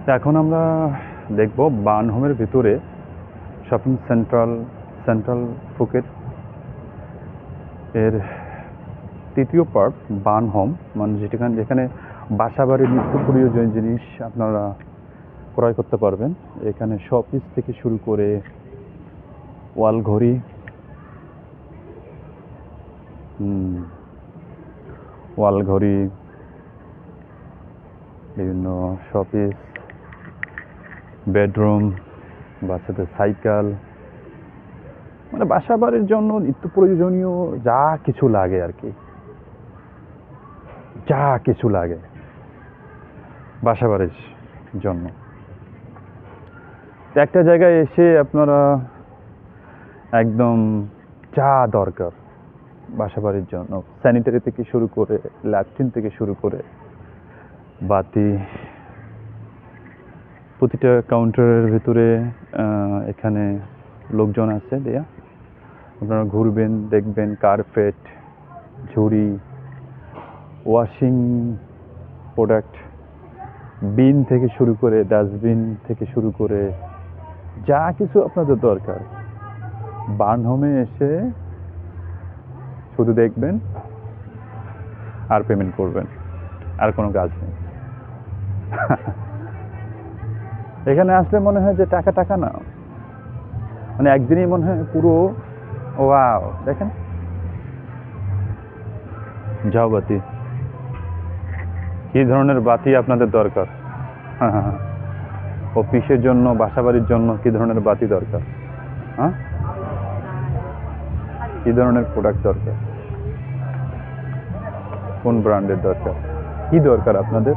তো এখন আমরা দেখব বার্নহোমের ভিতরে শপিং সেন্ট্রাল ফুকেট এর তৃতীয় পার্ট বার্নহোম, মানে যেখানে বাসাবাড়ির নিত্য প্রয়োজনীয় জিনিস আপনারা ক্রয় করতে পারবেন। এখানে শপিস থেকে শুরু করে ওয়াল ঘড়ি, বিভিন্ন শপিস, বেডরুম, বাচ্চাদের সাইকেল, মানে বাসা বাড়ির জন্য নিত্য প্রয়োজনীয় যা কিছু লাগে আর কি, যা কিছু লাগে বাসা বাড়ির জন্য। একটা জায়গায় এসে আপনারা একদম যা দরকার বাসা বাড়ির জন্য, স্যানিটারি থেকে শুরু করে ল্যাট্রিন থেকে শুরু করে বাতি, প্রতিটা কাউন্টারের ভিতরে এখানে লোকজন আছে দেয়া। আপনারা ঘুরবেন, দেখবেন কার্পেট, ঝুড়ি, ওয়াশিং প্রোডাক্ট, বিন থেকে শুরু করে ডাস্টবিন থেকে শুরু করে যা কিছু আপনাদের দরকার বার্নহোমে এসে শুধু দেখবেন আর পেমেন্ট করবেন, আর কোনো কাজ নেই। এখানে আসলে মনে হয় যে টাকা না, মানে একদিনই মনে হয় পুরো ওয়াও। দেখেন যাও বাতি, কি ধরনের বাতি আপনাদের দরকার, অফিসের জন্য, বাসাবাড়ির জন্য কি ধরনের বাতি দরকার, হ্যাঁ, কি ধরনের প্রোডাক্ট দরকার, কোন ব্র্যান্ডের দরকার, কি দরকার আপনাদের।